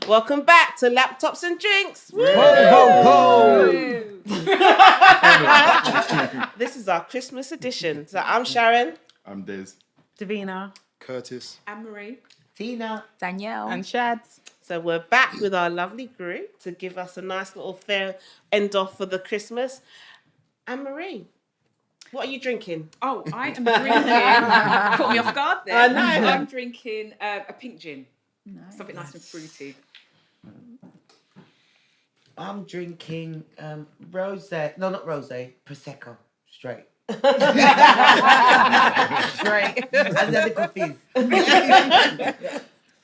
Welcome back to Laptops and Drinks. Woo! This is our Christmas edition. So I'm Sharon. I'm Des. Davina. Curtis. Anne-Marie. Tina. Danielle. And Shads. So we're back with our lovely group to give us a nice little fair end off for the Christmas. Anne-Marie, what are you drinking? Oh, I am drinking. Caught me off guard there. I know. I'm drinking a pink gin. Nice. Something nice and fruity. I'm drinking rosé. No, not rosé. Prosecco. Straight. Straight. And then the coffees.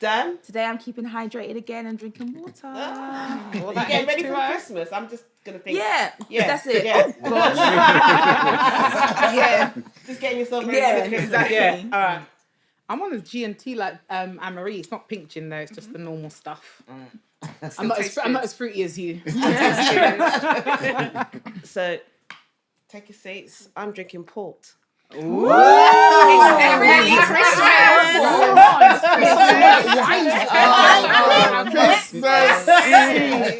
Dan? Today I'm keeping hydrated again and drinking water. Well, you getting ready for Christmas? I'm just going to think. Yeah, that's it. Yeah. Oh, gosh. Yeah. Just getting yourself ready for Christmas. Exactly. Yeah. All right. I'm on a G&T like Anne-Marie. It's not pink gin though, it's just the normal stuff. I'm not as fruity as you. So, take your seats. I'm drinking port. Ooh. It's really Christmas!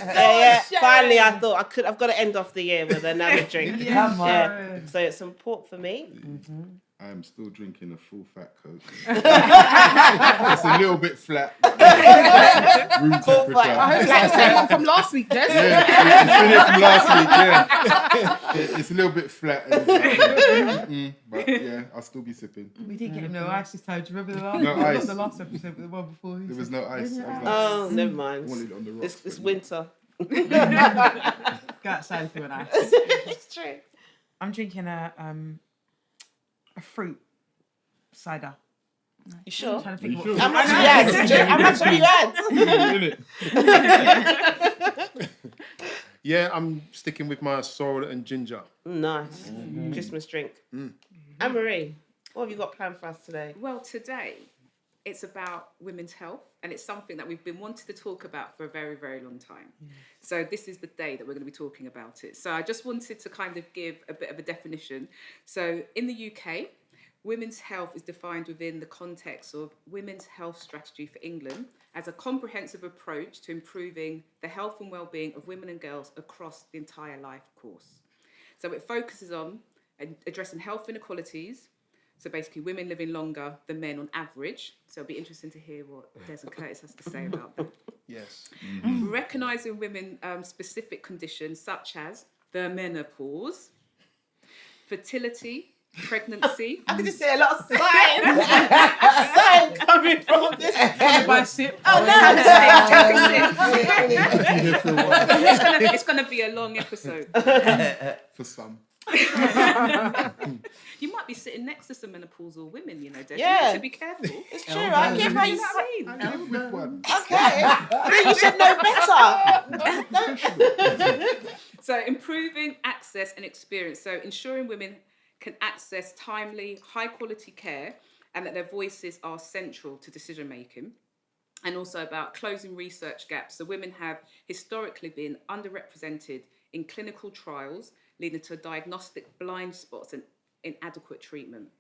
Yeah. Finally, I thought I've got to end off the year with another drink. Come on. Yeah. So it's some port for me. Mm-hmm. I'm still drinking a full fat Coke. It's a little bit flat. Room temperature. I hope it's like the same one from last week, Des. Yeah, it's been here from last week, yeah. It's a little bit flat. And but yeah, I'll still be sipping. We didn't get him no ice this time. Do you remember the last? No ice. Not the last episode, but the one before. There was no ice. I was like, Oh, never I mind. wanted it on the rocks. It's winter. Go outside for an ice. It's true. I'm drinking a fruit cider. You sure? I'm trying to think You what. sure? How much you had? How much have you had? Innit? Yeah, I'm sticking with my sorrel and ginger. Nice. Christmas drink. Anne-Marie, what have you got planned for us today? Well, today it's about women's health, and it's something that we've been wanting to talk about for a very, very long time. So this is the day that we're going to be talking about it. So I just wanted to kind of give a bit of a definition. So in the UK, women's health is defined within the context of Women's Health Strategy for England as a comprehensive approach to improving the health and well-being of women and girls across the entire life course. So it focuses on addressing health inequalities, so basically women living longer than men on average. So it'll be interesting to hear what Des and Curtis has to say about that. Yes. Recognising women specific conditions such as the menopause, fertility, pregnancy. I can just see a lot of sign coming from this. By sip. Oh no! It's gonna be a long episode. For some. You might be sitting next to some menopausal women, you know, Des. Yeah. You need to be careful. It's true. I give how you You've say. seen. I live with one. Okay. I think you should know better. So improving access and experience. So ensuring women can access timely, high quality care and that their voices are central to decision making. And also about closing research gaps. So women have historically been underrepresented in clinical trials, leading to diagnostic blind spots and inadequate treatment.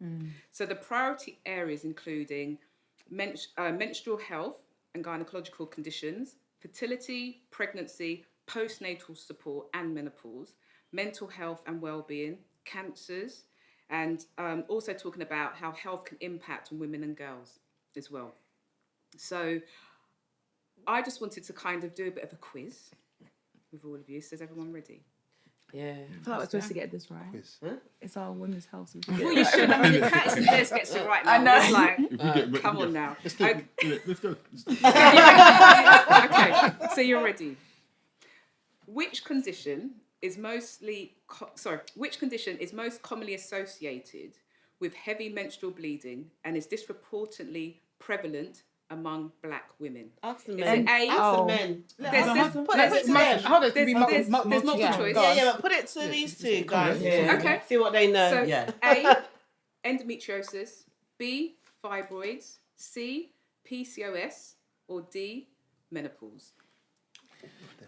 So the priority areas including menstrual health and gynecological conditions, fertility, pregnancy, postnatal support and menopause, mental health and well-being, cancers, and also talking about how health can impact on women and girls as well. So I just wanted to kind of do a bit of a quiz with all of you. So is everyone ready? Yeah. I feel like we're supposed to get this right. Quiz. It's our women's health. Well, you should. I mean, Curtis and Des gets it right now. I know. It's like, If we get, come on now. Let's go. Let's go. Okay, so you're ready. Which condition is most commonly associated with heavy menstrual bleeding and is disproportionately prevalent among black women? Ask the Is men. it A? Ask the men. There's Put it to them. Hold on, it could be There's multiple yeah. choice. Yeah, but put it to these two guys. Yeah. Okay. See what they know. So Yeah. A, endometriosis, B, fibroids, C, PCOS, or D, menopause.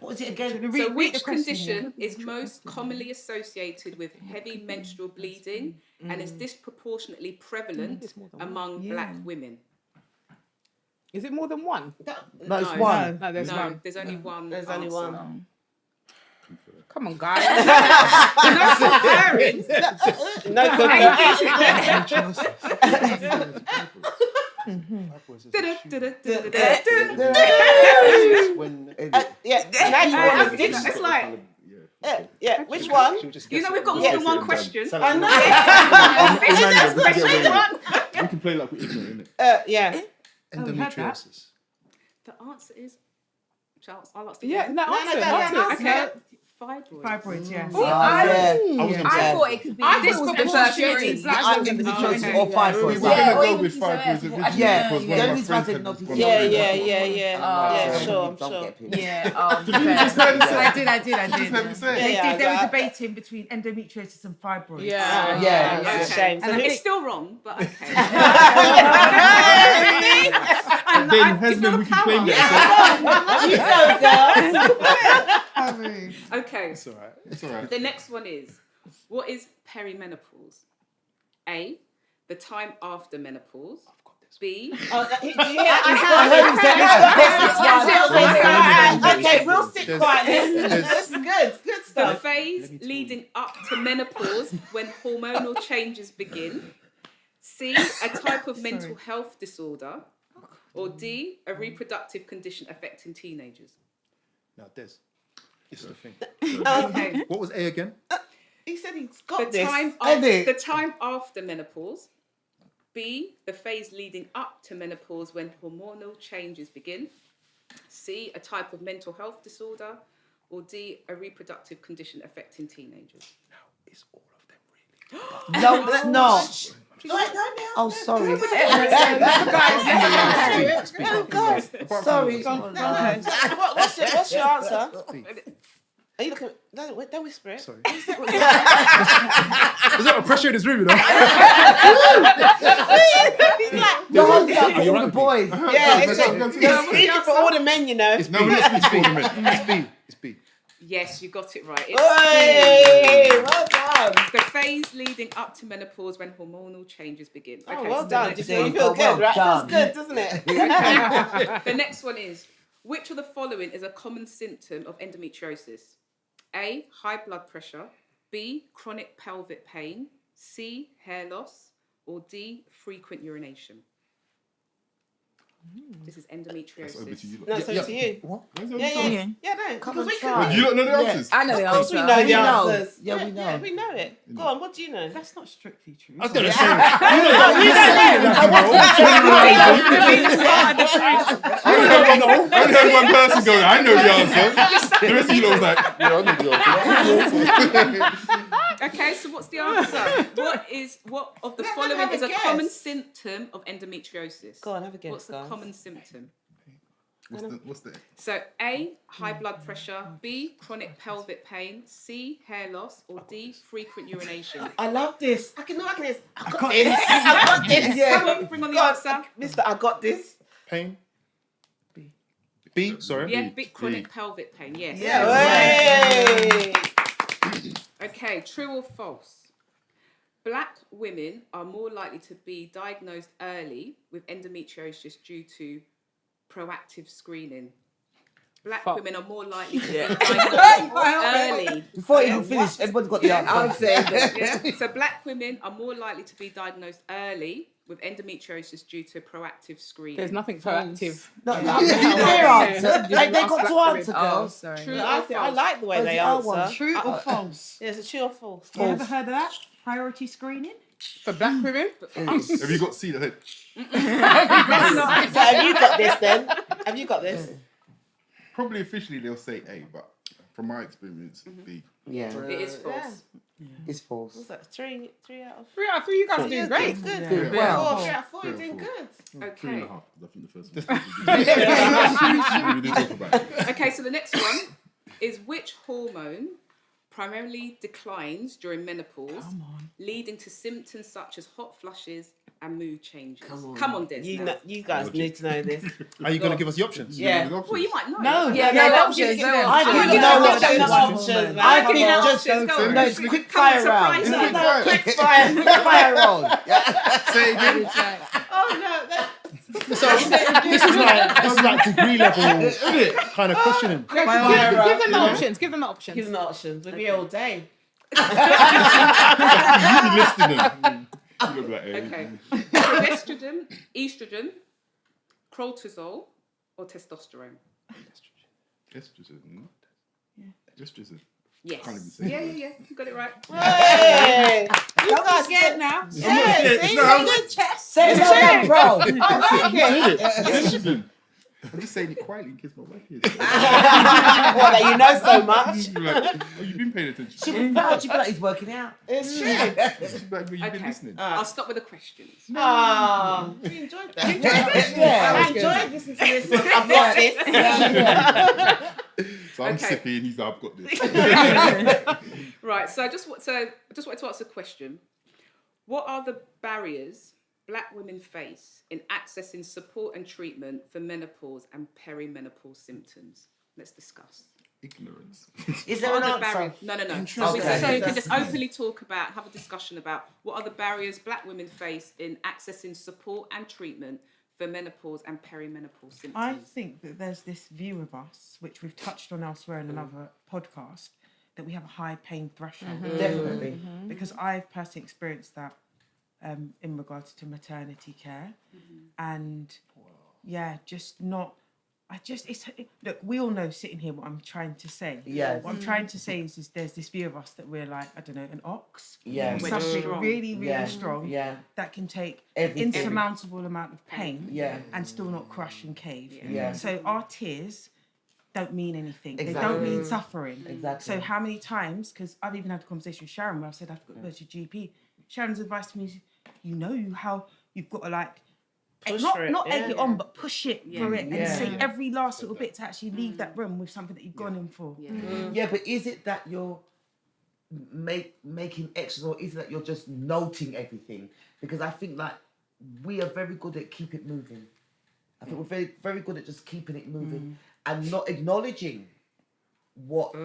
What was it again? So which condition is most commonly associated with heavy menstrual bleeding and is disproportionately prevalent among black women? Is it more than one? No, it's No. one. No, there's No, one. there's only one. There's only answer. one. Come on, guys. No Yeah, now you want to It's like, Yeah, which one? you know, we've got more than one question. I know. We can play like we're ignorant, innit? Yeah. Endometriosis. The answer is, Charles, I'll ask Yeah, you. no, answer. Okay. Fibroids. Fibroids, yes. Yeah. I was gonna I say. thought it could be. I this thought was it the was first PCOS. reading. I'm endometriosis or We fibroids. were Yeah, gonna or go even with PCOS, fibroids or originally Yeah. because The one of only my reason I friends didn't had know one. PCOS. Yeah, Yeah, sure, I'm don't sure. get picked. Yeah, Did you just hear me say? I did. Just let me say. They were Yeah. debating between endometriosis and fibroids. Yeah. Yeah. It's a Okay. shame. So And who- it's still wrong, but okay. Then Hesman, we can claim that. Okay. It's alright. It's alright. The next one is, what is perimenopause? A, the time after menopause. B, Okay, we'll sit quietly. There's- This is good. Good the stuff. phase leading up to menopause when hormonal changes begin. C, a type of mental health disorder. Or D, a reproductive condition affecting teenagers. Now, Des, this is the thing. Okay. What was A again? He said he's The got this. time after menopause. B, the phase leading up to menopause when hormonal changes begin. C, a type of mental health disorder. Or D, a reproductive condition affecting teenagers. It's all of them, really. No, it's not. Oh, sorry. Oh, God. Sorry. What's your answer? Are you looking? Don't whisper it. Sorry. There's a lot of pressure in this room, you know? You're holding up for all the boys. Yeah, it's speaking for all the men, you know. It's B. It's B. It's B. Yes, you got it right. It's Hey, well done. the phase leading up to menopause when hormonal changes begin. Oh, Okay, well so done. The You next, feel Well good, right? done. Feels good, doesn't it? the next one is, which of the following is a common symptom of endometriosis? A, high blood pressure. B, chronic pelvic pain. C, hair loss. Or D, frequent urination. This is endometriosis. That's over to you. No, it's over to you. What? Yeah, no. Come Because on, we try. can. Do you not know the answers? I know the Of course answer. we know the We know. answers. Yeah, we know. Yeah, we know it. Go on, what do you know? That's not strictly true. I was going to say, I only heard one person going, I know the answer. The rest of you lot was like, yeah, I know the answer. Okay, so what's the answer? What of the following have a is a guess. common symptom of endometriosis? Go on, have a guess, What's the guys. common symptom? What's the? So A, high blood pressure. B, chronic pelvic pain. C, hair loss. Or D, frequent urination. I love this. I got this. I got this. Come on, bring on the answer. Mister, I got this. pain. B, sorry. Yeah, big chronic pelvic pain. Yes. Hey. Okay, true or false? Black women are more likely to be diagnosed early with endometriosis due to proactive screening. Black False. women are more likely to be diagnosed early. Before you even finish, everyone's got the answer. Yeah. So black women are more likely to be diagnosed early with endometriosis due to proactive screening. There's nothing proactive. No, their answer. They got to Black answer, Oh, girls. sorry. True I or think I false? like the way Oh, they is it our one? answer. True or false? Yeah, is it true or false? You ever heard of that? Priority screening? For black women? Have you got C? That So have you got this then? Have you got this? probably officially they'll say A, but from my experience, B. Yeah, It is false. it's false. What's that? Three out of 3 out of 3, you guys are doing Yeah, great. Good. Good. Well, Well, 3 out of 4, you're Three out doing of good. 3.5. Okay. I think the first one. We did talk about it. Okay, so the next one is which hormone primarily declines during menopause, leading to symptoms such as hot flushes and mood changes? Come on, Des. now. You guys need to know this. Are you going to give us the options? Yeah. Well, you might know. No. Yeah, no no options. options. No I options. don't You know know what what the options, man. I Come think on, just options, go on. no, it's quick Come on, fire round. surprise me. Quick fire round. Say it again. Oh no, So this is like degree level kind of questioning. Give them the options. Give them the options. Give them the options. We'll be here all day. You be listening. You look like, Okay. Progesterone, estrogen, cortisol, or testosterone? Estrogen. Estrogen. Yes. Can't even say Yeah. it. You got it right. Hey! Don't be scared now. Say it like that, bro. I like it. Estrogen. I'm just saying it quietly in case my wife hears it. Well, that you know so much. She'll be like, oh, you've been paying attention. She'll be proud. She'll be like, he's working out. It's true. She'll be like, well, you've been Okay. listening. I'll stop with the questions. Oh, we enjoyed that. Yeah. I enjoyed listening to this one. I've got this. So I'm Okay. sippy and he's like, I've got this. Right. So I just wanted to ask a question. What are the barriers Black women face in accessing support and treatment for menopause and perimenopause symptoms? Let's discuss. Ignorance. Is there What an are the answer? barriers? No. So Okay. you can just openly talk about, have a discussion about what are the barriers Black women face in accessing support and treatment for menopause and perimenopause symptoms. I think that there's this view of us, which we've touched on elsewhere in another podcast, that we have a high pain threshold. Definitely. Because I've personally experienced that in regards to maternity care. And just not. Look, we all know sitting here what I'm trying to say. Yes. What I'm trying to say is there's this view of us that we're like, I don't know, an ox. Yes. Something Strong. really, really Yeah. strong Yeah. that can take Everything. insurmountable amount of pain Yeah. and still not crush and cave. Yeah. So our tears don't mean anything. They Exactly. don't mean suffering. Exactly. So how many times, because I've even had a conversation with Sharon where I've said I've got to go to GP. Sharon's advice to me is, how you've got to like, Push not for it, not yeah, egg it on, but push it for it and Yeah. say every last little bit to actually leave that room with something that you've gone in for. Yeah, but is it that you're making extras, or is it that you're just noting everything? Because I think like we are very good at keep it moving. I think we're very, very good at just keeping it moving and not acknowledging what.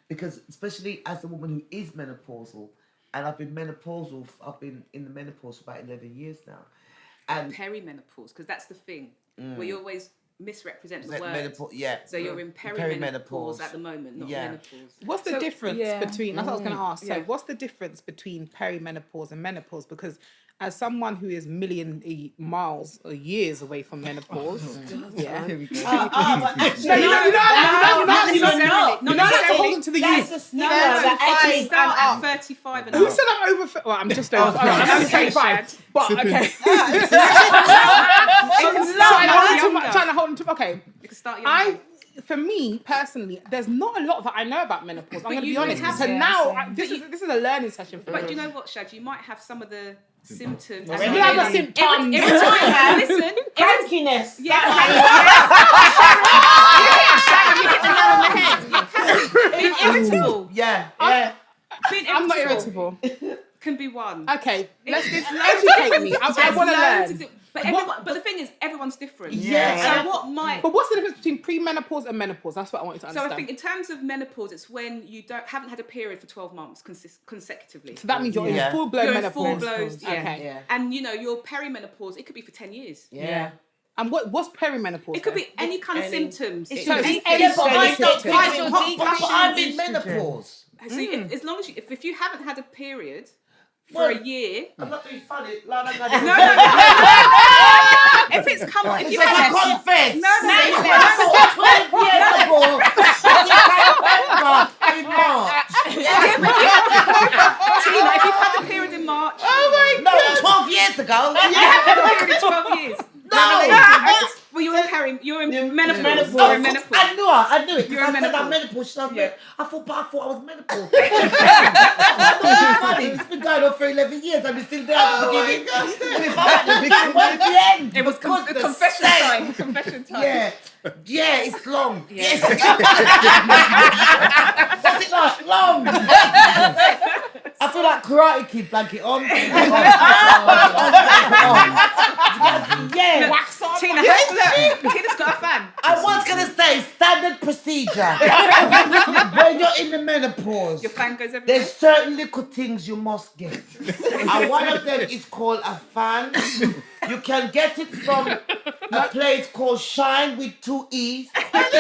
Because especially as a woman who is menopausal, and I've been in the menopause for about 11 years now. And Perimenopause, because that's the thing. We always misrepresent the word. menopause, yeah. So you're in perimenopause at the moment, not menopause. What's the difference between? That's what I was going to ask. So, Yeah. what's the difference between perimenopause and menopause? Because as someone who is million miles or years away from menopause, yeah, But actually, you're not holding to the youth. No, but actually, start at 35 and Who up. said I'm over? Well, I'm just over. I'm only 35, but okay. Trying to hold on to. Okay, You can start young. for me personally, there's not a lot that I know about menopause. I'm going to you be honest. have So to. now this is a learning session for But me. you know what, Shad? You might have some of the symptoms. You have the symptoms. Listen, crankiness. being irritable. Yeah. Being I'm not irritable irritable. can be one. Okay, educate me. I want to learn. But the thing is, everyone's different. Yeah. So what might? But what's the difference between premenopause and menopause? That's what I wanted to So understand. I think in terms of menopause, it's when you haven't had a period for 12 months consecutively. So that means you're Yeah. in full blown You're in menopause. full blown, yeah. Okay. Yeah. And your perimenopause, it could be for 10 years. Yeah. And what's perimenopause? It could then? be any kind of symptoms. It's So your it's deep- any Yeah, but I symptoms. don't I'm in menopause. So as long as if you haven't had a period for a year, I'm not being funny. No. if it's come on, if you I had confess. No. 12 years ago. In March. Tina, if you've had a period in March, No, 12 years ago. you had a period in 12 years. No. Well, you're in menopause. menopause. You're in menopause. I knew it. You're in I said I'm menopause. menopause. I thought I was menopause. I'm not funny. It's been going on for 11 years. I'm still there at the beginning. And if I'm at the beginning, what's the end? It was Goodness confession sake. time. Confession time. Yeah, it's long. Yeah. Yes. What's it like? Long. I feel like Karate Kid blanket on. Yeah. Tina, Tina's got a fan. I was going to say standard procedure. When you're in the menopause, Your fan goes everywhere. there's certain little things you must get. And one of them is called a fan. You can get it from a place called Shine with 2 E's. Is Shine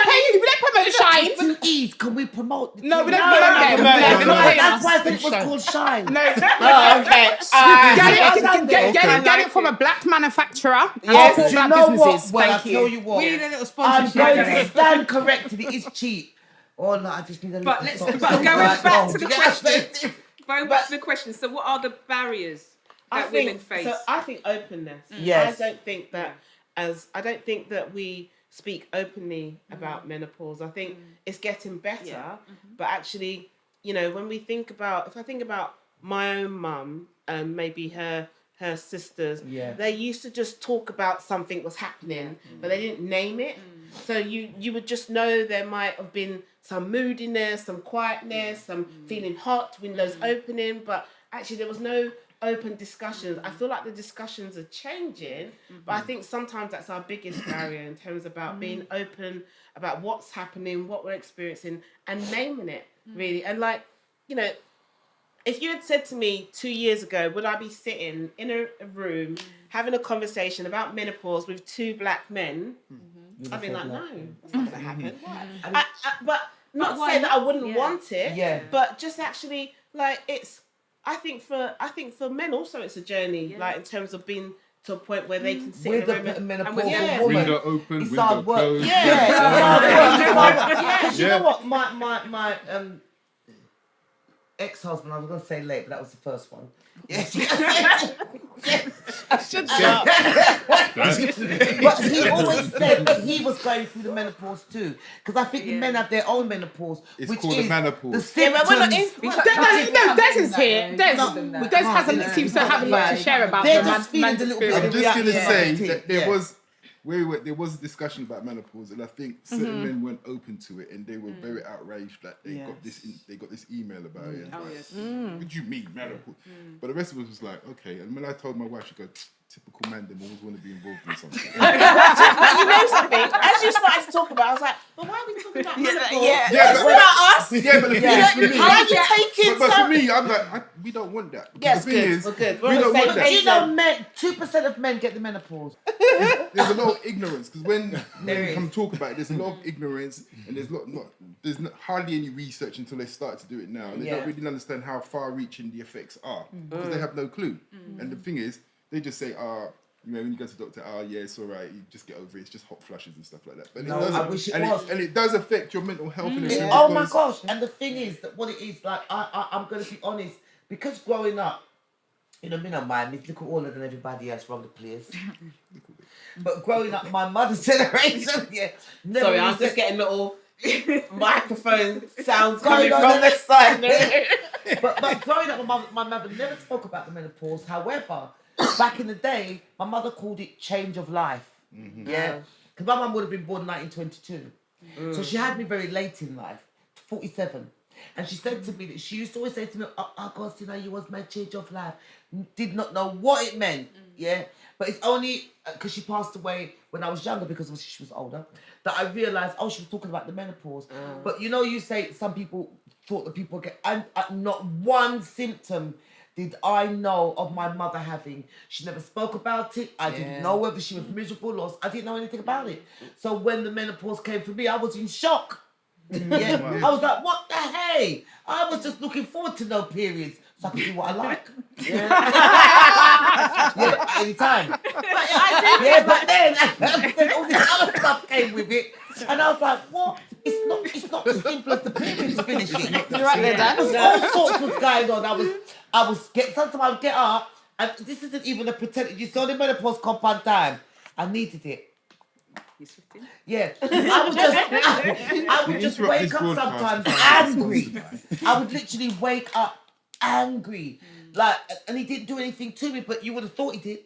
paying? We don't promote Shine. 2 E's. Can we promote? No, we don't No, promote no, them. no, They're no, not paying That's us. why I said it was called Shine. No. Oh, okay. Get it from a black manufacturer. Yes. Support Do you black know what? businesses. Well, I'll Thank tell you. you what. We need a little I'm sponsorship. going yeah. to stand corrected. It is cheap. Oh no, I just need a little. But let's- something. but going Right, back oh, to the yeah, question. Going back But- to the question, so what are the barriers I that think women face? so. I think openness. Yes. I don't think that I don't think that we speak openly about menopause. I think it's getting better, but actually, when we think about, if I think about my own mum and maybe her sisters, they used to just talk about something was happening, but they didn't name it. So you would just know there might have been some moodiness, some quietness, some feeling hot, windows opening, but actually there was no open discussions. I feel like the discussions are changing, but I think sometimes that's our biggest barrier in terms about being open about what's happening, what we're experiencing, and naming it really. And if you had said to me 2 years ago, would I be sitting in a room having a conversation about menopause with 2 black men? I'd be like, no, that's not going to happen. But not why saying that I wouldn't Yeah. want it, Yeah. but just actually I think for men also it's a journey, like in terms of being to a point where they can sit With in a room a and menopausal yeah. woman. Window open, It's window hard work. closed. Because you Yeah. know what, my ex-husband, I was going to say late, but that was the first one. Yes. I should But he always said that he was going through the menopause too. Because I think men have their own menopause, It's which called is the menopause. the symptoms. but we're not in- No, Des is here. Des No, seems to have a lot to share about They're the just feeling man's a little bit experience. I'm just gonna Yeah. say Yeah. that there Yeah. was there was a discussion about menopause, and I think certain men weren't open to it, and they were very outraged that they got this email about it. And Oh, like, yes. what do you mean menopause? But the rest of us was like, okay. And when I told my wife, she goes, typical man, they always want to be involved in something. But you know something? As you started to talk about, I was like, but why are we talking about menopause? Yeah, It's but- about us. Yeah, but the thing is, for me, How are you taking but for some? me, I'm like, we don't want that. Because Yes, the thing good. is, We're good. We're we on the don't same want Do that. you know men, 2% of men get the menopause? There's a lot of ignorance because when men come talk about it, there's a lot of ignorance, and there's not hardly any research until they start to do it now, and they don't really understand how far-reaching the effects are because they have no clue. And the thing is, they just say, when you go to the doctor, yeah, it's all right, you just get over it. It's just hot flushes and stuff like that. But No, it doesn't, I wish it and was. and it does affect your mental health. In a sense Oh my because- gosh! And the thing is that what it is like, I'm going to be honest, because growing up, me don't mind, me look older than everybody else from the place. But growing up, my mother's generation, never Sorry, I'm used to- just getting little microphone sounds Going coming on from the this side. but growing up, my mother never spoke about the menopause. However, back in the day, my mother called it change of life. Yeah, because my mum would have been born in 1922, so she had me very late in life, 47. And she said to me that she used to always say to me, "Oh God, you was my change of life." Did not know what it meant. Yeah, but it's only because she passed away when I was younger, because she was older, that I realised, she was talking about the menopause. But you say some people thought that people get, and not one symptom did I know of my mother having. She never spoke about it. I didn't know whether she was miserable or I didn't know anything about it. So when the menopause came for me, I was in shock. Yeah, I was like, what the hey? I was just looking forward to no periods so I could do what I like. Yeah, anytime. But then all this other stuff came with it, and I was like, what? It's not as simple as the periods finishing. You're right there, Dan. All sorts was going on. Sometimes I would get up, and this isn't even a pretend. You saw the menopause compound time. I needed it. He's 15. Yeah, I would just interrupt wake this up broadcast sometimes to find angry. I would literally wake up angry, like, and he didn't do anything to me, but you would have thought he did.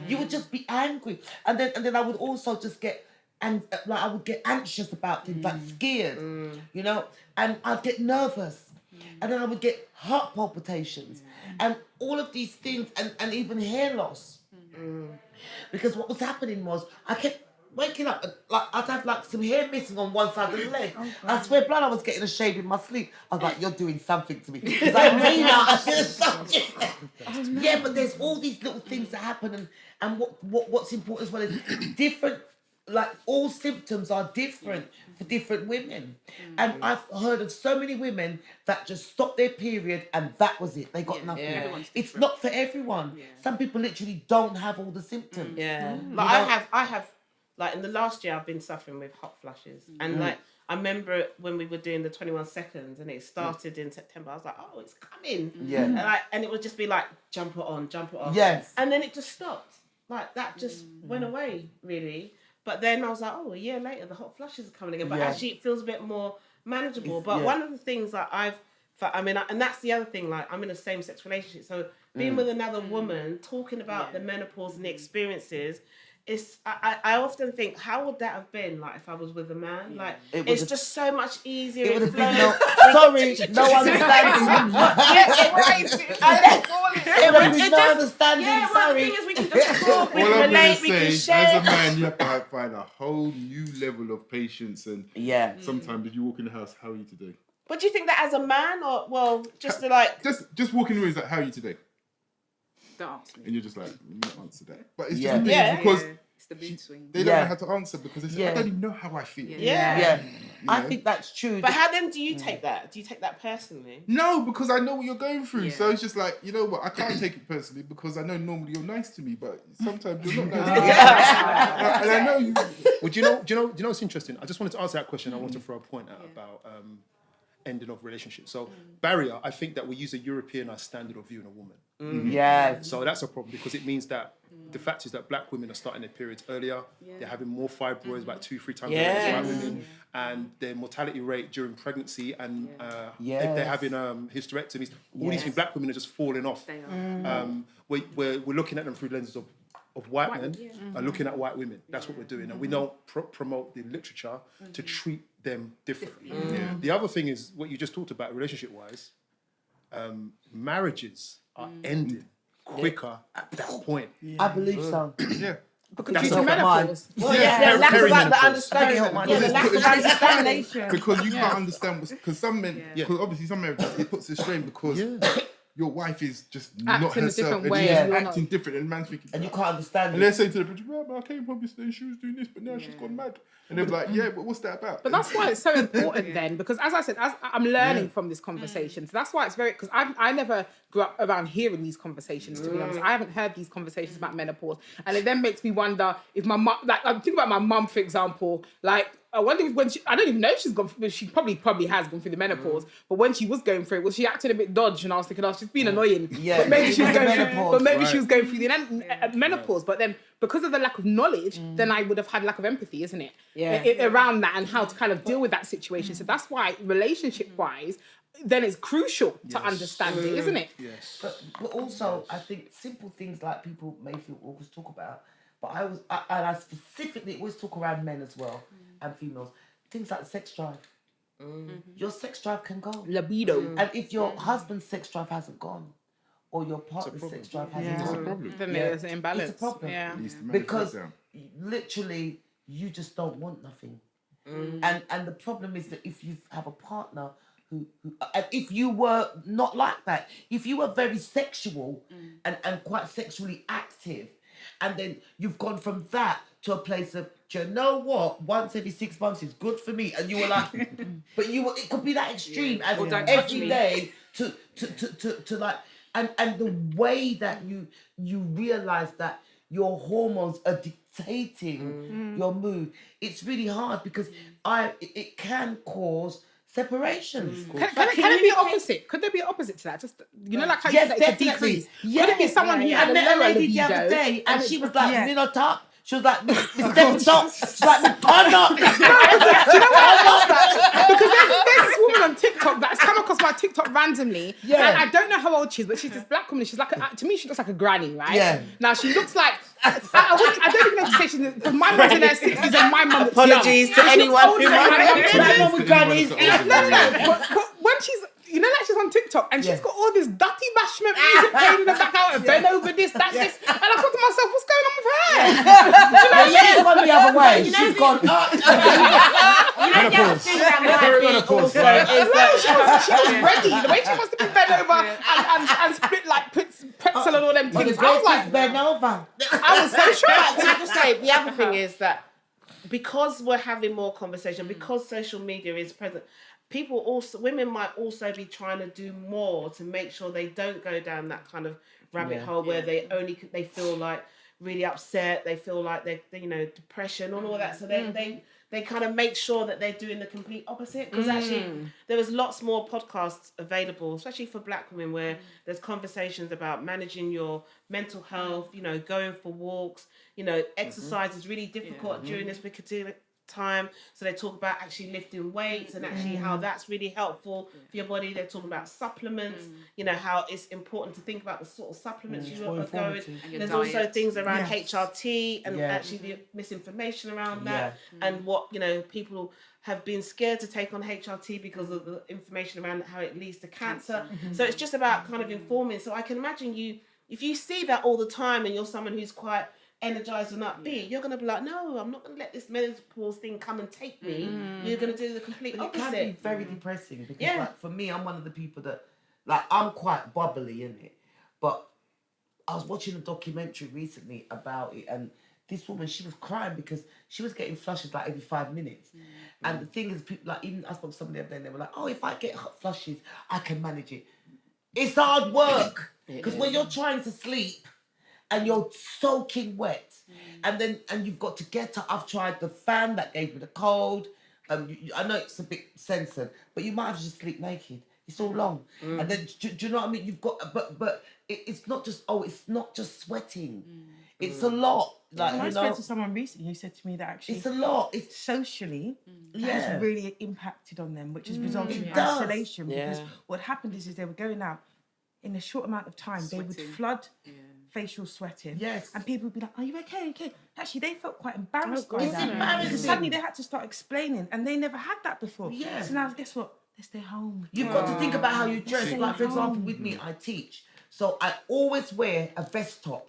You would just be angry, and then I would also just get, and like I would get anxious about things, like scared, and I'd get nervous, and then I would get heart palpitations, and all of these things, and even hair loss. Because what was happening was, waking up, like I'd have like some hair missing on one side of the leg. I swear, blood, I was getting a shave in my sleep. I was like, "You're doing something to me." He's like, "Tina, I'm doing something." Yeah, but there's all these little things that happen, and what's important as well is different. Like all symptoms are different for different women, and I've heard of so many women that just stopped their period and that was it. They got nothing. Yeah. It's not for everyone. Yeah. Some people literally don't have all the symptoms. Yeah, You like know? I have, like in the last year, I've been suffering with hot flushes, and like I remember when we were doing the 21 seconds, and it started in September. I was like, oh, it's coming. Yeah. And it would just be like, jump it on. Yes. And then it just stopped. Like that just went away, really. But then I was like, oh, a year later, the hot flushes are coming again. But actually, it feels a bit more manageable. But one of the things that and that's the other thing, like I'm in a same-sex relationship. So being with another woman, talking about the menopause and the experiences, I often think, how would that have been like if I was with a man? Like it's just so much easier. It would have been flows. no understanding. It would have been no understanding. Yeah, well, the thing is, we can just talk, we All can I'm gonna relate, we can say, share. as a man, you have to find a whole new level of patience, and sometimes if you walk in the house, how are you today? But do you think that as a man, or just to like just walk in the room is like, how are you today? Don't ask me. And you're just like, you don't answer that. But it's Yeah. just the thing because It's the mood swing. they don't know how to answer because they say, I don't even know how I feel. Yeah. I think that's true. But how then do you take that? Do you take that personally? No, because I know what you're going through. Yeah. So it's just like, you know what, I can't take it personally because I know normally you're nice to me, but sometimes you're not nice to me. And I know you. Well, do you know what's interesting? I just wanted to answer that question. I want to throw a point out about ending of relationships. So barrier, I think that we use a Europeanized standard of viewing a woman. Yes. So that's a problem because it means that the fact is that black women are starting their periods earlier. They're having more fibroids, about 2-3 times as white women, and their mortality rate during pregnancy and if they're having hysterectomies, all these things, black women are just falling off. They are. We're looking at them through lenses of white men and looking at white women. That's what we're doing, and we don't promote the literature to treat them differently. The other thing is what you just talked about, relationship-wise. Marriages are ending quicker at that point. I believe so. Yeah. Because That's due not to menopause. Well, the lack of Perimenopause. understanding. The lack of understanding. Because you can't understand because some men, because obviously some marriages it puts a strain because your wife is just not Acting a herself different and way, she's you're acting not. different, and the man's thinking, And you can't understand and it. they're saying to the bitch, well, I came home yesterday, she was doing this, but now she's gone mad, and they're like, yeah, but what's that about? But that's why it's so important then, because as I said, I'm learning from this conversation. So that's why it's very, because I never grew up around hearing these conversations, to be honest. I haven't heard these conversations about menopause. And it then makes me wonder if my mum, like, I'm thinking about my mum, for example, like, I wonder if when I don't even know if she's gone through, she probably has gone through the menopause, but when she was going through it, was she acting a bit dodge? And I was thinking, oh, she's been annoying. Yeah, But maybe she was going menopause, through, but maybe she was going through the menopause. But then because of the lack of knowledge, then I would have had lack of empathy, isn't it? Around that and how to kind of deal with that situation. So that's why relationship-wise, then it's crucial to understand it, isn't it? Yes. But also, I think simple things like people may feel awkward to talk about, but I specifically always talk around men as well and females. Things like sex drive. Your sex drive can go. Libido. And if your husband's sex drive hasn't gone, or your partner's sex drive hasn't It's a gone, problem. Then there's an imbalance. it's a problem. Yeah. Needs to manage Because that down. literally you just don't want nothing. And the problem is that if you have a partner who and if you were not like that, if you were very sexual and quite sexually active, and then you've gone from that to a place of, do you know what? Once every 6 months is good for me, and you were like, but it could be that extreme as Or don't touch every me. day to like, and the way that you realize that your hormones are dictating your mood, it's really hard because it can cause separations. Can it be opposite? Could there be an opposite to that? Just like how you said that it's a decrease. Could it be someone who had I a met a lower lady the libido? other day, and she was like, Yeah. "Me not top." She was like, "Miss Devon top." She's like, "Me turn up." Do you know what I love that? Because there's this woman on TikTok that's come across my TikTok randomly. Yeah. And I don't know how old she is, but she's this black woman. She's like, to me, she looks like a granny, right? Yeah. Now, she looks like, I don't even know to say she's, because my mum's in her 60s and my mum looks Apologies young. to anyone who Older than my mum. Black woman with grannies. But when she's, like she's on TikTok and she's got all this dirty bashment music playing in the background and bend over this, that, this. And I thought to myself, what's going on with her? She's gone the other way. She's gone up. Menopause. Thing that might be also is that She was ready. The way she must have been bent over and split like pretzel and all them But the things. I was like, greatest bend over. I was so shocked. But to just say, the other thing is that because we're having more conversation, because social media is present, women might also be trying to do more to make sure they don't go down that kind of rabbit hole where they feel like really upset, they feel like they depression and all that. So they kind of make sure that they're doing the complete opposite, because actually there was lots more podcasts available, especially for Black women, where there's conversations about managing your mental health, going for walks, exercise is really difficult during this particular time, so they talk about actually lifting weights and actually how that's really helpful for your body. They're talking about supplements, how it's important to think about the sort of supplements you are going. There's also things around HRT and actually the misinformation around that, and what people have been scared to take on HRT because of the information around how it leads to cancer. So it's just about kind of informing. So I can imagine if you see that all the time and you're someone who's quite energized and upbeat, you're going to be like, no, I'm not going to let this menopause thing come and take me. You're going to do the complete opposite. It can be very depressing because like, for me, I'm one of the people that, like, I'm quite bubbly in it, but I was watching a documentary recently about it, and this woman, she was crying because she was getting flushes like every 5 minutes. And the thing is, people, like, even I spoke to somebody the other day and they were like, oh, if I get hot flushes, I can manage it. It's hard work because when you're trying to sleep and you're soaking wet, and you've got to get up. I've tried the fan that gave me the cold. I know it's a bit censored, but you might have to just sleep naked. It's all long, and then do you know what I mean? You've got, but it's not just sweating. It's a lot. Like, I spoke to someone recently who said to me that actually it's a lot. It's socially has really impacted on them, which has resulted in does. isolation. Because what happened is they were going out in a short amount of time. They would flood facial sweating. Yes. And people would be like, are you okay? Okay. Actually, they felt quite embarrassed by It's that. embarrassing. Because suddenly they had to start explaining, and they never had that before. Yeah. So now, guess what? They stay home. You've got to think about how you dress. Stay Like, for example, home. with me, I teach. So I always wear a vest top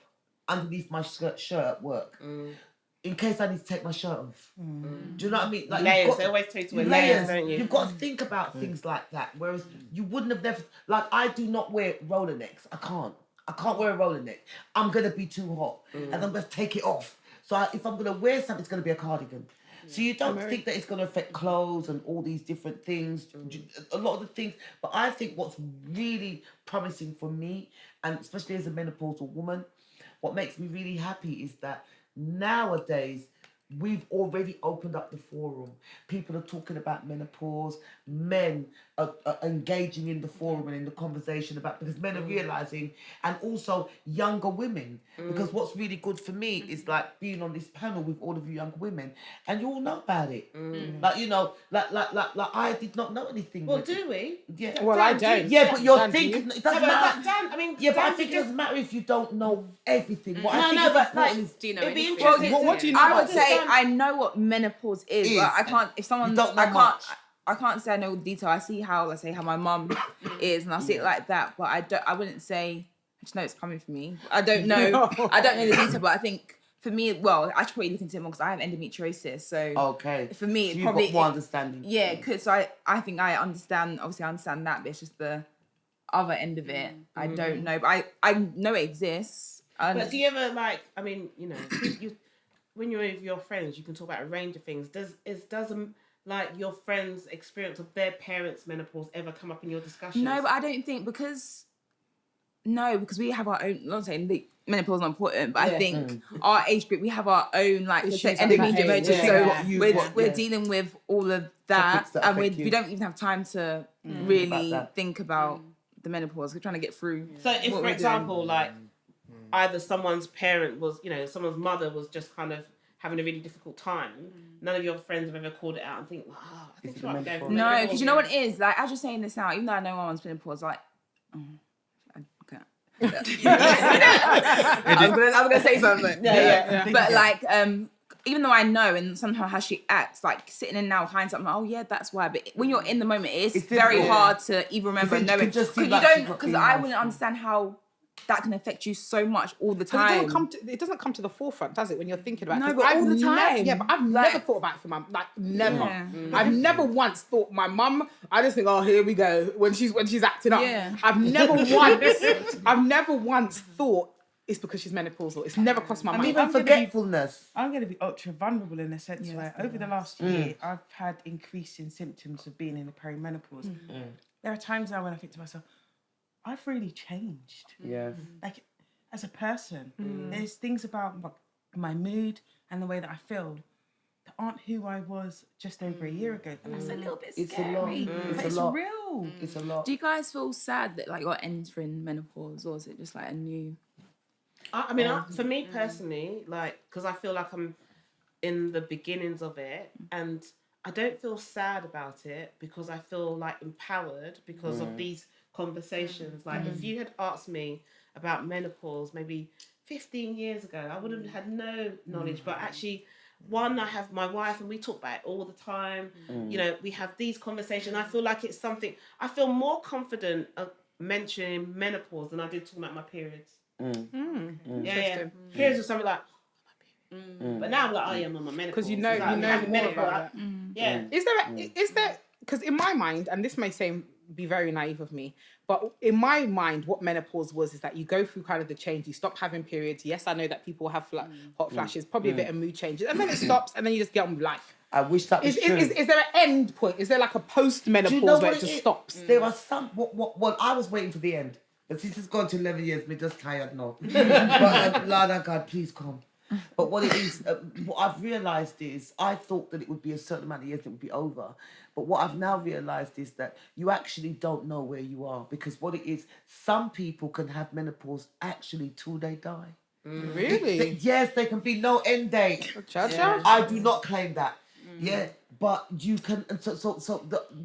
underneath my shirt at work. In case I need to take my shirt off. Do you know what I mean? Like, Layers. They always take to wear layers, don't you? You've got to think about things like that. Whereas you wouldn't have never... Like, I do not wear roller necks. I can't wear a roller neck. I'm going to be too hot. And I'm going to take it off. So if I'm going to wear something, it's going to be a cardigan. So you don't think that it's going to affect clothes and all these different things, a lot of the things. But I think what's really promising for me, and especially as a menopausal woman, what makes me really happy is that nowadays we've already opened up the forum. People are talking about menopause. Men are engaging in the forum and in the conversation about, because men are realising, and also younger women. Because what's really good for me is like being on this panel with all of you young women, and you all know about it. Like, like I did not know anything. Well, do we? Yeah. Well, I don't. Yeah, but you're Dan, do thinking you? it doesn't matter. Dan, But I think it doesn't matter if you don't know everything. What I think No, is but, important is Do you know it'd be anything? interesting. What do you know? I would say I know what menopause is, but I can't. If someone, You don't know I can't. much. I can't say I know the detail. I see how, let's say, how my mum is, and I see it like that. But I don't. I wouldn't say. I just know it's coming for me. I don't know. I don't know the detail, but I think for me, well, I should probably look into it more because I have endometriosis. So okay. for me, So it you've probably got more understanding. Yeah, because I think I understand. Obviously, I understand that, but it's just the other end of it. I don't know, but I know it exists. But do you ever when you're with your friends, you can talk about a range of things. Does like your friends' experience of their parents' menopause ever come up in your discussions? No, but I don't think because we have our own. I'm not saying the menopause is not important, but I think our age group, we have our own, like, let's say, endometriosis. So we're dealing with all of that, and we don't even have time to really think about the menopause. We're trying to get through. So if, for example, like either someone's parent was, someone's mother was just kind of having a really difficult time, none of your friends have ever called it out and think, wow, I think she might be going for No, because you know what it is? Like, as you're saying this now, even though I know one's menopause, like, okay. I was gonna say something. But like, even though I know, and sometimes how she acts, like sitting in now hindsight, I'm like, oh yeah, that's why. But when you're in the moment, it's very hard to even remember and know it. Because I wouldn't understand how that can affect you so much all the But time. it doesn't come to the forefront, does it? When you're thinking about it. No, 'Cause but all the time. but I've never thought about it for my never. Yeah. I've never once thought my mum. I just think, oh, here we go. When she's acting up. Yeah. I've never once thought it's because she's menopausal. It's never crossed my mind. Even forgetfulness. I'm going to be ultra vulnerable in a sense where over the last year, I've had increasing symptoms of being in the perimenopause. There are times now when I think to myself, I've really changed. Yeah. Like, as a person, there's things about my mood and the way that I feel that aren't who I was just over a year ago. And that's a little bit scary. It's a lot. But it's real. It's a lot. Do you guys feel sad that like you're entering menopause, or is it just like a new? I mean, for me personally, like, because I feel like I'm in the beginnings of it, and I don't feel sad about it because I feel like empowered because of these conversations. Like, if you had asked me about menopause maybe 15 years ago, I would have had no knowledge. But actually, I have my wife and we talk about it all the time. You know, we have these conversations. I feel like it's something, I feel more confident of mentioning menopause than I did talking about my periods. Yeah. Periods was something like, but now I'm like, oh yeah, I'm on my menopause. Because you know more about that. Yeah. Is there? Because in my mind, and this may be very naive of me, but in my mind, what menopause is that you go through kind of the change. You stop having periods. Yes, I know that people have hot flashes, probably a bit of mood changes, and then it stops, and then you just get on with life. I wish that was true. Is there an end point? Is there like a post-menopause where it just stops? There are some... Well, I was waiting for the end. But since it's gone to 11 years, me just tired now. But Lord of God, please come. But what it is, what I've realised is, I thought that it would be a certain amount of years, it would be over. But what I've now realised is that you actually don't know where you are. Because what it is, some people can have menopause actually till they die. Really? Yes, there can be no end date. I do not claim that. Yeah, but you can. And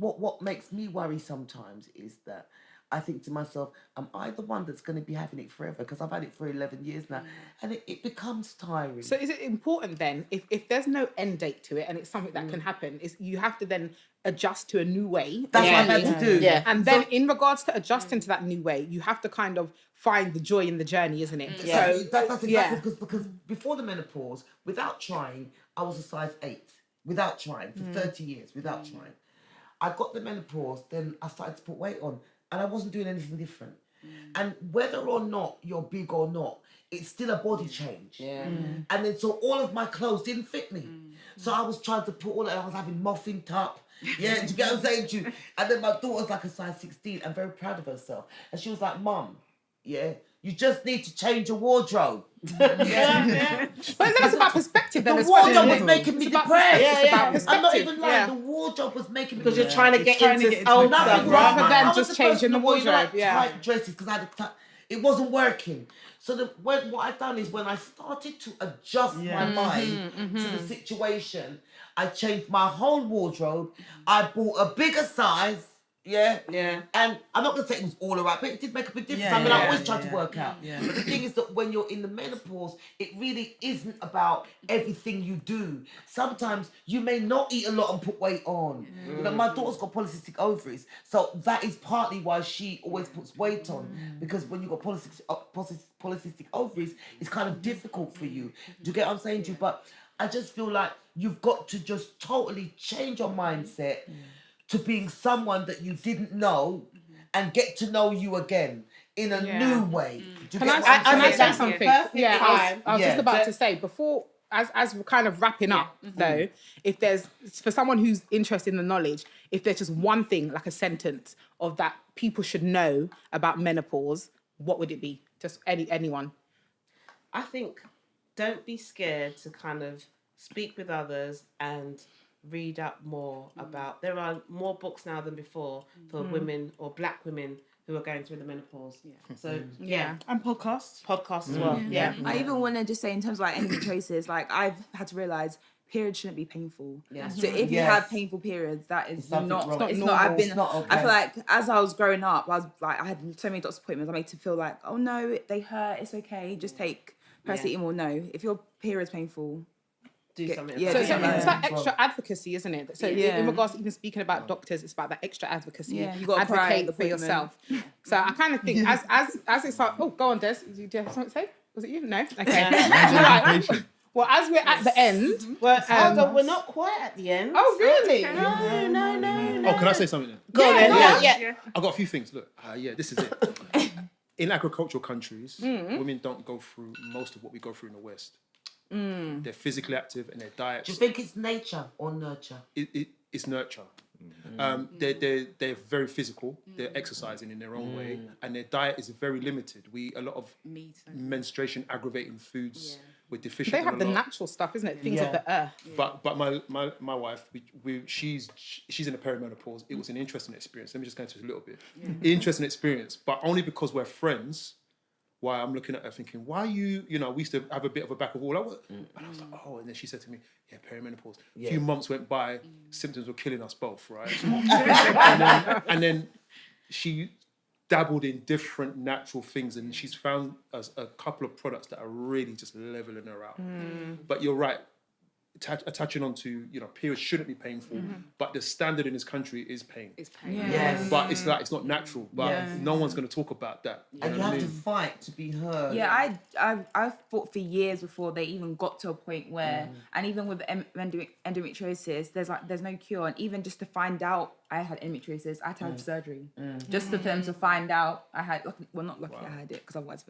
what makes me worry sometimes is that I think to myself, am I the one that's going to be having it forever? Because I've had it for 11 years now, and it becomes tiring. So is it important then, if there's no end date to it and it's something that can happen, is you have to then adjust to a new way? That's what I had to do. Yeah. And then in regards to adjusting to that new way, you have to kind of find the joy in the journey, isn't it? Yeah. So that's exactly because before the menopause, without trying, I was a size 8. Without trying, for 30 years, without trying. I got the menopause, then I started to put weight on. And I wasn't doing anything different. And whether or not you're big or not, it's still a body change. Yeah. And then so all of my clothes didn't fit me. So I was trying to put I was having muffin top. Yeah, do you get what I'm saying to you? And then my daughter's like a size 16 and very proud of herself. And she was like, Mum, you just need to change your wardrobe. But then it's about perspective. The wardrobe was making me depressed. I'm not even lying. The wardrobe was making me because you're trying to get into old stuff, rather than just changing the wardrobe. Tight dresses because I had it wasn't working. So what I've done is when I started to adjust my mind to the situation, I changed my whole wardrobe. I bought a bigger size. Yeah. And I'm not going to say it was all right, but it did make a big difference. I always try to work out. But the thing is that when you're in the menopause, it really isn't about everything you do. Sometimes you may not eat a lot and put weight on. You know, my daughter's got polycystic ovaries, so that is partly why she always puts weight on. Because when you've got polycystic ovaries, it's kind of difficult for you. Do you get what I'm saying to you? But I just feel like you've got to just totally change your mindset to being someone that you didn't know and get to know you again in a new way. Can I say something? I was just about to say, before, as we're kind of wrapping up though, if there's, for someone who's interested in the knowledge, if there's just one thing, like a sentence of that people should know about menopause, what would it be? Just anyone. I think don't be scared to kind of speak with others and read up more about. There are more books now than before for women or black women who are going through the menopause. So and podcasts as well. I even want to just say in terms of like endometriosis, like I've had to realise periods shouldn't be painful. So if you have painful periods, that is not. It's not. I feel like as I was growing up, I was like, I had so many doctor's appointments. I made to feel like, oh no, they hurt. It's okay. Just take paracetamol. No, if your period's painful, do something. yeah, So about it. it's that extra advocacy, isn't it? So in regards to even speaking about doctors, it's about that extra advocacy. Yeah, you got to advocate for yourself. So I kind of think as it's like, oh, go on, Des. Do you have something to say? Was it you? No. Okay. Right. Well, as we're at the end, hold on, we're not quite at the end. oh really? No. Oh, can I say something then? Go on, then. Yeah. I've got a few things. Look, this is it. In agricultural countries, women don't go through most of what we go through in the West. They're physically active and their diets. Do you think it's nature or nurture? It's nurture. They're very physical. They're exercising in their own way, and their diet is very limited. We eat a lot of menstruation aggravating foods. We're deficient. They have in the a lot. natural stuff, isn't it? Things of the earth. But my wife, she's in the perimenopause. It was an interesting experience. Let me just go into it a little bit. Interesting experience, but only because we're friends. Why I'm looking at her thinking, why we used to have a bit of a back of all. And I was like, oh, and then she said to me, yeah, perimenopause. A few months went by, symptoms were killing us both, right? and then she dabbled in different natural things, and she's found a couple of products that are really just leveling her out. But you're right. Touching on to, periods shouldn't be painful, but the standard in this country is pain. It's pain. Yes. But it's not natural. But no one's going to talk about that. And you have to fight to be heard. Yeah, I fought for years before they even got to a point where, and even with endometriosis, there's no cure. And even just to find out I had endometriosis, I had to have surgery just for them to find out I had. Well, not luckily I had it because otherwise,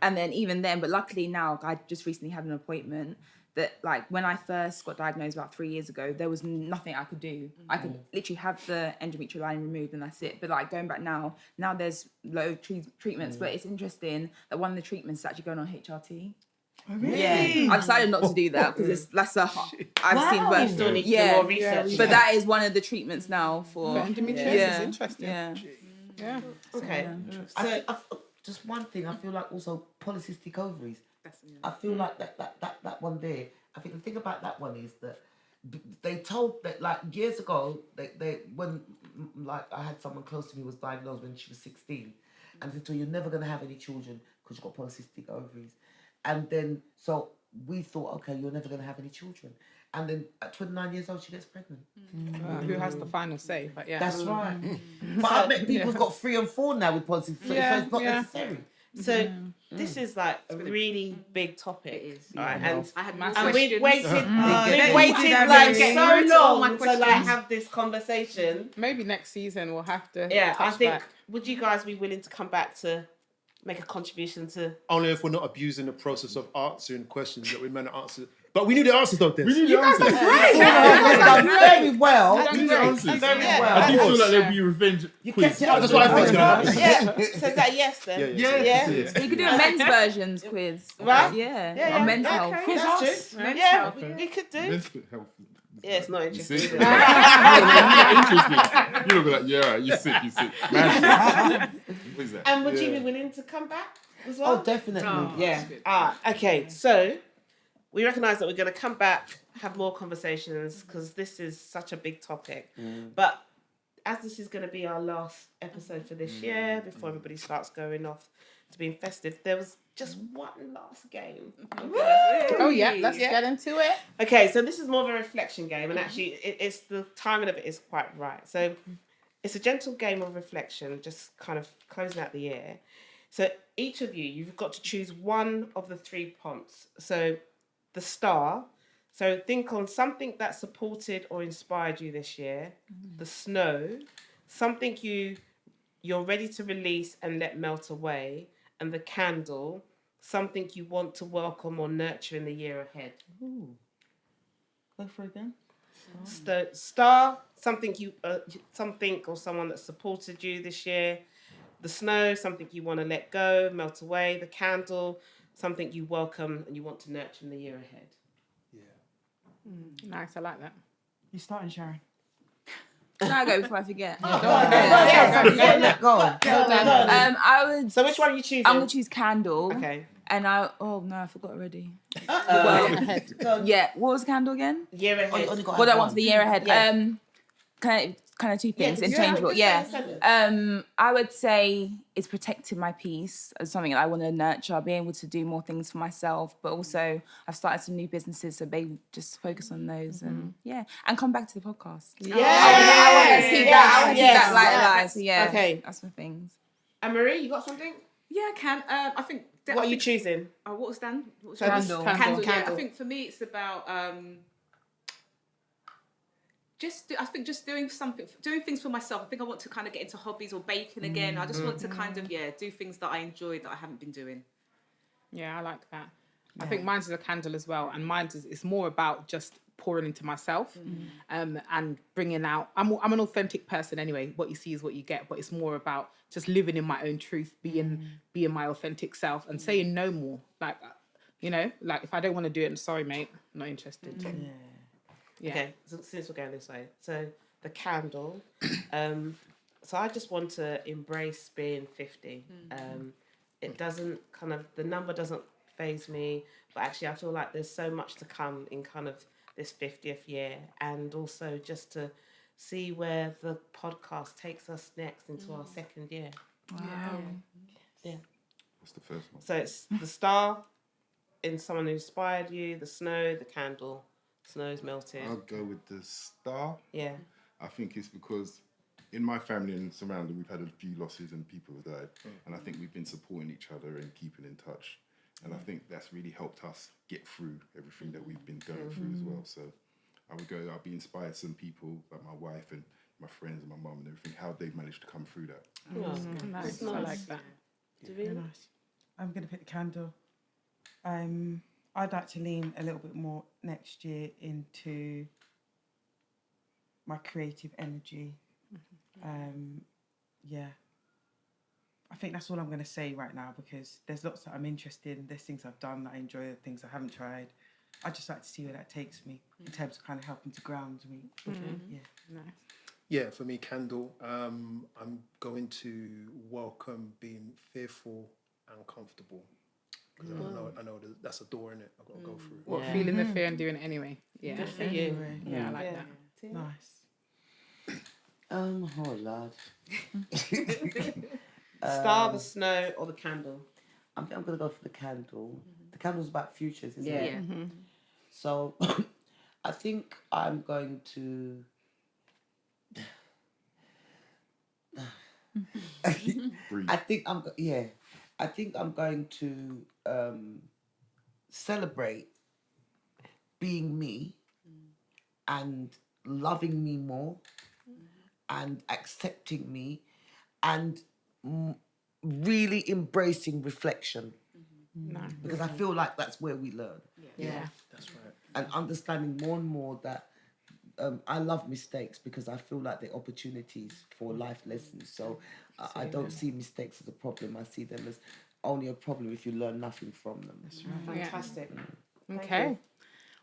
and then even then, but luckily now I just recently had an appointment. That when I first got diagnosed about 3 years ago, there was nothing I could do. I could literally have the endometrial lining removed and that's it. But going back now there's loads of treatments. But it's interesting that one of the treatments is actually going on HRT. Oh, really? Yeah, I decided not to do that because I've seen worse. You still need to do more research. But that is one of the treatments now for endometriosis. Is interesting. Yeah. Okay. So just one thing, I feel like also polycystic ovaries. I feel like that one there. I think the thing about that one is that they told that years ago they when I had someone close to me was diagnosed when she was 16, and they told you're never gonna have any children because you've got polycystic ovaries, and then so we thought okay you're never gonna have any children, and then at 29 years old she gets pregnant. Who has the final say? But That's right. But I bet people have got 3 and 4 now with polycystic, so it's not necessary. So this is a really big topic. It is. Right? I had more And we've questions. waited so long to have this conversation. maybe next season we'll have to. I think. back. Would you guys be willing to come back to make a contribution to? Only if we're not abusing the process of answering questions that we meant to answer. But we need the answers, though, Des. We need the answers. Done very well. We need the answers. Very I well. do feel like there'll be revenge quiz. That's what I think is going to happen. Yeah. So is that yes then? Yeah. You could do a men's versions quiz. Right? Yeah. On men's health. That's true. Men's Yeah, health. we could do. Mental health. Yeah, it's not You interesting. see? Is You're it? not interested. You look like, yeah, you're sick. Man. What is that? And would you be willing to come back as well? Oh, definitely. Yeah. Okay. So we recognise that we're going to come back, have more conversations because this is such a big topic. But as this is going to be our last episode for this year, before everybody starts going off to being festive, there was just one last game. Oh yeah, let's get into it. Okay, so this is more of a reflection game, and actually, it's the timing of it is quite right. So it's a gentle game of reflection, just kind of closing out the year. So each of you've got to choose one of the 3 prompts. So the star. So think on something that supported or inspired you this year. The snow, something you're ready to release and let melt away. And the candle, something you want to welcome or nurture in the year ahead. Ooh. Go for it again. Star, something something or someone that supported you this year. The snow, something you want to let go, melt away. The candle, something you welcome and you want to nurture in the year ahead. Nice, I like that. You starting, Sharon? Can I go before I forget? Go on. I would. So which one are you choosing? I'm gonna choose candle. Okay. And I forgot already. Go on. Yeah, what was candle again? Year ahead. Only got What do I one. want for the year ahead? Yeah. Can kind of two things, Yeah, interchangeable. yeah, just I would say it's protecting my peace as something that I want to nurture, being able to do more things for myself, but also I've started some new businesses, so maybe just focus on those and come back to the podcast. Yeah. I want to keep that light alive. So Okay. that's my things. And Marie, you got something? Yeah, I can. I think. What are you choosing? What was Dan? What was Candle. Candle. Yeah, I think for me it's about just doing things for myself. I think I want to kind of get into hobbies or baking again. I just want to kind of do things that I enjoy that I haven't been doing. Yeah, I like that. I think mine's is a candle as well, and mine's it's more about just pouring into myself and bringing out. I'm an authentic person anyway. What you see is what you get, but it's more about just living in my own truth, being my authentic self, and saying no more. Like, like if I don't want to do it, I'm sorry, mate, I'm not interested. Yeah. Okay, so since we're going this way, so the candle. So I just want to embrace being 50. It doesn't the number doesn't faze me, but actually I feel like there's so much to come in kind of this 50th year, and also just to see where the podcast takes us next into our second year. Wow. Yeah. What's the first one? So it's the star in someone who inspired you, the snow, the candle. Snow's melted. I'll go with the star. Yeah. I think it's because in my family and surrounding, we've had a few losses and people have died. And I think we've been supporting each other and keeping in touch. And I think that's really helped us get through everything that we've been going through as well. So I'll be inspired some people, like my wife and my friends and my mum and everything, how they've managed to come through that. Nice. I like that. Nice. I'm going to pick the candle. I'd like to lean a little bit more next year into my creative energy. I think that's all I'm going to say right now, because there's lots that I'm interested in. There's things I've done that I enjoy, things I haven't tried. I'd just like to see where that takes me in terms of kind of helping to ground me. Yeah. Nice. Yeah, for me, candle. I'm going to welcome being fearful and comfortable. Because I know that's a door in it. I've got to go through. What, feeling the fear and doing it anyway? Yeah. Good for you. Yeah, I like that. Nice. Oh Lord. Star, the snow, or the candle? I'm going to go for the candle. The candle's about futures, isn't it? Yeah. So I think I'm going to... I think I'm going to celebrate being me and loving me more and accepting me and really embracing reflection. Because I feel like that's where we learn. Yeah. That's right. And understanding more and more that I love mistakes, because I feel like they're opportunities for life lessons. So I don't see mistakes as a problem. I see them as only a problem if you learn nothing from them. That's right. Fantastic. Okay.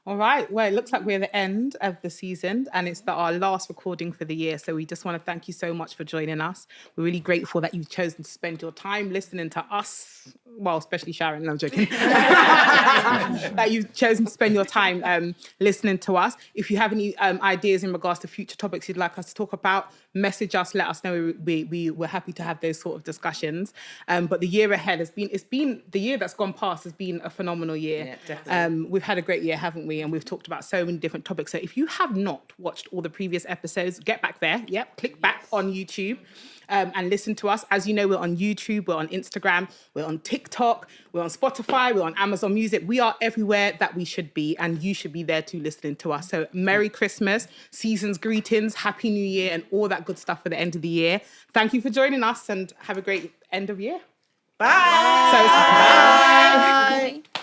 All right. Well, it looks like we're at the end of the season, and it's our last recording for the year. So we just want to thank you so much for joining us. We're really grateful that you've chosen to spend your time listening to us. Well, especially Sharon, no, I'm joking. That you've chosen to spend your time listening to us. If you have any ideas in regards to future topics you'd like us to talk about, message us, let us know. We're happy to have those sort of discussions. But the year ahead the year that's gone past has been a phenomenal year. Yeah, definitely. We've had a great year, haven't we? And we've talked about so many different topics. So if you have not watched all the previous episodes, get back there. Yep, click back on YouTube and listen to us. As you know, we're on YouTube, we're on Instagram, we're on TikTok, we're on Spotify, we're on Amazon Music. We are everywhere that we should be, and you should be there too, listening to us. So Merry Christmas, season's greetings, Happy New Year, and all that good stuff for the end of the year. Thank you for joining us, and have a great end of year. Bye. So, bye.